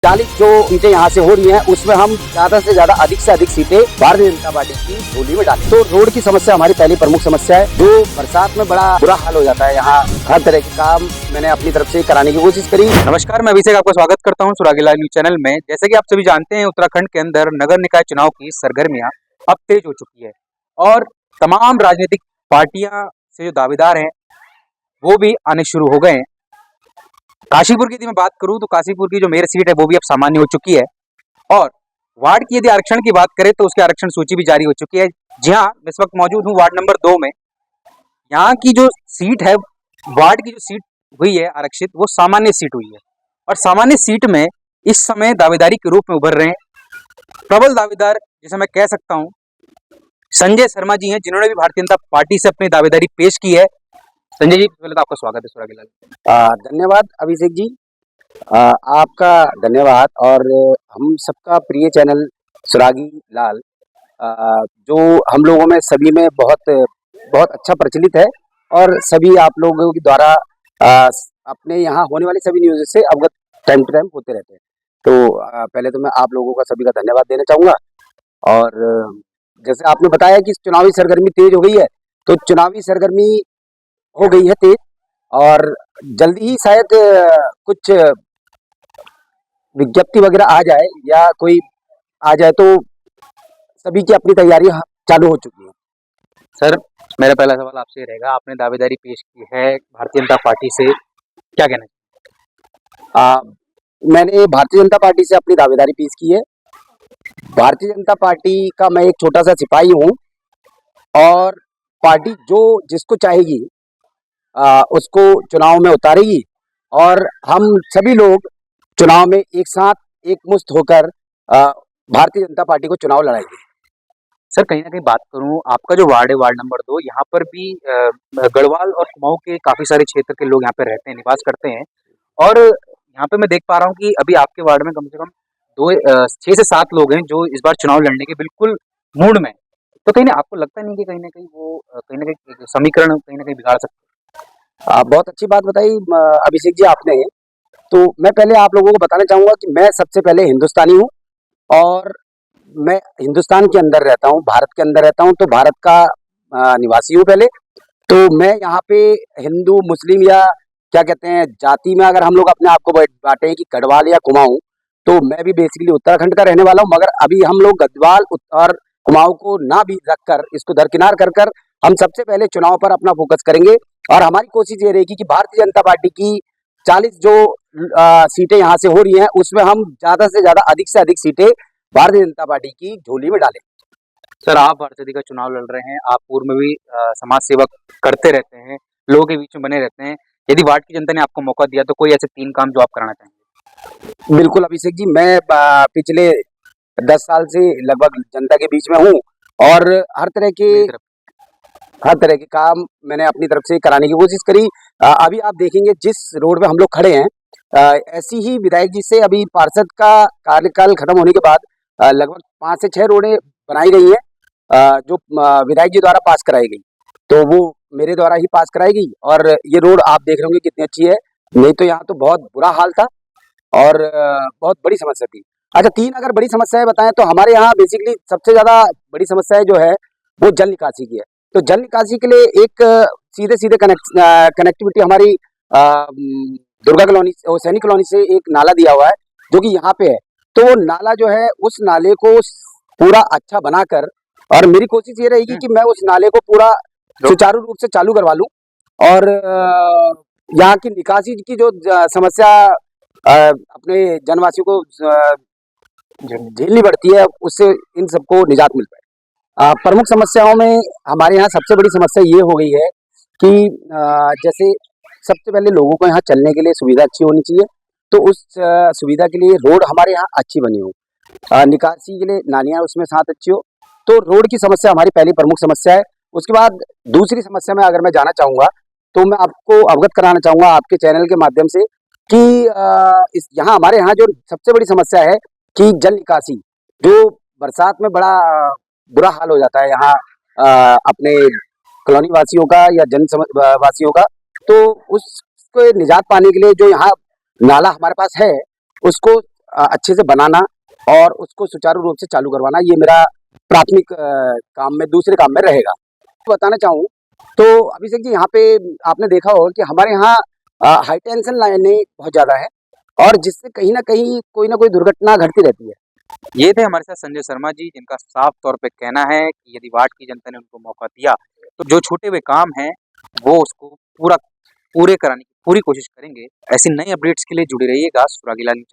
40 जो सीटें यहाँ से हो रही हैं उसमें हम ज्यादा से ज्यादा अधिक से अधिक सीटें भारतीय जनता पार्टी की झोली में डालें। तो रोड की समस्या हमारी पहली प्रमुख समस्या है, जो बरसात में बड़ा बुरा हाल हो जाता है। यहाँ हर तरह के काम मैंने अपनी तरफ से कराने की कोशिश करी। नमस्कार, मैं अभिषेक आपका स्वागत करता हूं सुरागीलाल न्यूज चैनल में। जैसे कि आप सभी जानते हैं, उत्तराखंड के अंदर नगर निकाय चुनाव की सरगर्मियां अब तेज हो चुकी है और तमाम राजनीतिक पार्टियां से जो दावेदार हैं वो भी आने शुरू हो गए हैं। काशीपुर की यदि मैं बात करूं तो काशीपुर की जो मेयर सीट है वो भी अब सामान्य हो चुकी है और वार्ड की यदि आरक्षण की बात करें तो उसकी आरक्षण सूची भी जारी हो चुकी है। जी हाँ, मैं इस वक्त मौजूद हूँ वार्ड नंबर 2 में। यहाँ की जो सीट है, वार्ड की जो सीट हुई है आरक्षित, वो सामान्य सीट हुई है और सामान्य सीट में इस समय दावेदारी के रूप में उभर रहे हैं प्रबल दावेदार, जिसे मैं कह सकता हूं संजय शर्मा जी हैं, जिन्होंने भी भारतीय जनता पार्टी से अपनी दावेदारी पेश की है। संजय जी, पहले तो आपका स्वागत है सुरागीलाल। धन्यवाद अभिषेक जी, आपका धन्यवाद। और हम सबका प्रिय चैनल सुरागी लाल जो हम लोगों में सभी में बहुत बहुत अच्छा प्रचलित है और सभी आप लोगों के द्वारा अपने यहाँ होने वाली सभी न्यूज़ से अवगत टाइम टू टाइम होते रहते हैं। तो पहले तो मैं आप लोगों का सभी का धन्यवाद देना चाहूँगा। और जैसे आपने बताया कि चुनावी सरगर्मी तेज हो गई है, तो चुनावी सरगर्मी हो गई है तेज और जल्दी ही शायद कुछ विज्ञप्ति वगैरह आ जाए या कोई आ जाए, तो सभी की अपनी तैयारी चालू हो चुकी है। सर, मेरा पहला सवाल आपसे रहेगा, आपने दावेदारी पेश की है भारतीय जनता पार्टी से, क्या कहना है? मैंने भारतीय जनता पार्टी से अपनी दावेदारी पेश की है। भारतीय जनता पार्टी का मैं एक छोटा सा सिपाही हूँ और पार्टी जो जिसको चाहेगी उसको चुनाव में उतारेगी और हम सभी लोग चुनाव में एक साथ एकमुश्त होकर भारतीय जनता पार्टी को चुनाव लड़ाएंगे। सर, कहीं ना कहीं बात करूं, आपका जो वार्ड है वार्ड नंबर 2, यहाँ पर भी गढ़वाल और कुमाऊं के काफी सारे क्षेत्र के लोग यहाँ पे रहते हैं, निवास करते हैं और यहाँ पे मैं देख पा रहा हूँ कि अभी आपके वार्ड में कम से कम 6 से 7 लोग हैं जो इस बार चुनाव लड़ने के बिल्कुल मूड में। तो कहीं ना आपको लगता नहीं कि कहीं ना कहीं वो कहीं ना कहीं समीकरण कहीं ना कहीं बिगाड़ सकते? बहुत अच्छी बात बताई अभिषेक जी आपने। तो मैं पहले आप लोगों को बताना चाहूँगा कि मैं सबसे पहले हिंदुस्तानी हूँ और मैं हिंदुस्तान के अंदर रहता हूँ, भारत के अंदर रहता हूँ, तो भारत का निवासी हूँ पहले। तो मैं यहाँ पे हिंदू मुस्लिम या क्या कहते हैं जाति में अगर हम लोग अपने आप को बांटे कि गढ़वाल या कुमाऊं, तो मैं भी बेसिकली उत्तराखंड का रहने वाला हूँ। मगर अभी हम लोग गढ़वाल और कुमाऊं को ना भी रखकर, इसको दरकिनार कर कर हम सबसे पहले चुनाव पर अपना फोकस करेंगे और हमारी कोशिश ये रहेगी कि भारतीय जनता पार्टी की 40 जो सीटें यहाँ से हो रही हैं उसमें हम ज्यादा से ज्यादा अधिक से अधिक सीटें भारतीय जनता पार्टी की झोली में डालें। सर, आप भारतीय का चुनाव लड़ रहे हैं, आप पूर्व में भी समाज सेवा करते रहते हैं, लोगों के बीच में बने रहते हैं। यदि वार्ड की जनता ने आपको मौका दिया तो कोई ऐसे 3 काम जो आप कराना चाहेंगे? बिल्कुल अभिषेक जी, मैं पिछले 10 साल से लगभग जनता के बीच में हूँ और हर तरह के काम मैंने अपनी तरफ से कराने की कोशिश करी। अभी आप देखेंगे जिस रोड पे हम लोग खड़े हैं, ऐसी ही विधायक जी से अभी पार्षद का कार्यकाल खत्म होने के बाद लगभग 5 से 6 रोडें बनाई गई हैं जो विधायक जी द्वारा पास कराई गई। तो वो मेरे द्वारा ही पास कराई गई और ये रोड आप देख रहे होंगे कितनी अच्छी है। नहीं तो यहाँ तो बहुत बुरा हाल था और बहुत बड़ी समस्या थी। अच्छा, 3 अगर बड़ी समस्याएं बताएं तो हमारे यहाँ बेसिकली सबसे ज्यादा बड़ी समस्या जो है वो जल निकासी की है। तो जल निकासी के लिए एक सीधे सीधे कनेक्टिविटी हमारी दुर्गा कॉलोनी और सैनिक कॉलोनी से एक नाला दिया हुआ है जो कि यहाँ पे है। तो वो नाला जो है, उस नाले को पूरा अच्छा बनाकर, और मेरी कोशिश ये रहेगी कि मैं उस नाले को पूरा सुचारू रूप से चालू करवा लूं और यहाँ की निकासी की जो समस्या अपने जनवासियों को झेलनी पड़ती है, उससे इन सबको निजात मिल पाए। प्रमुख समस्याओं में हमारे यहाँ सबसे बड़ी समस्या ये हो गई है कि जैसे सबसे पहले लोगों को यहाँ चलने के लिए सुविधा अच्छी होनी चाहिए, तो उस सुविधा के लिए रोड हमारे यहाँ अच्छी बनी हो, निकासी के लिए नालियाँ उसमें साथ अच्छी हो। तो रोड की समस्या हमारी पहली प्रमुख समस्या है। उसके बाद दूसरी समस्या में अगर मैं जाना चाहूँगा तो मैं आपको अवगत कराना चाहूँगा आपके चैनल के माध्यम से कि यहाँ हमारे यहाँ जो सबसे बड़ी समस्या है कि जल निकासी, जो बरसात में बड़ा बुरा हाल हो जाता है यहाँ अपने कॉलोनी वासियों का या वासियों का। तो उसको निजात पाने के लिए जो यहाँ नाला हमारे पास है उसको अच्छे से बनाना और उसको सुचारू रूप से चालू करवाना, ये मेरा प्राथमिक काम में, दूसरे काम में रहेगा। बताना चाहूँ तो अभिषेक जी, यहाँ पे आपने देखा होगा कि हमारे यहाँ हाई टेंशन लाइनें बहुत ज़्यादा है और जिससे कहीं न कहीं कोई न कोई दुर्घटना घटती रहती है। ये थे हमारे साथ संजय शर्मा जी, जिनका साफ तौर पे कहना है कि यदि वार्ड की जनता ने उनको मौका दिया, तो जो छूटे हुए काम हैं, वो उसको पूरे कराने की पूरी कोशिश करेंगे। ऐसी नई अपडेट्स के लिए जुड़े रहिएगा सुरागीला न्यूज़।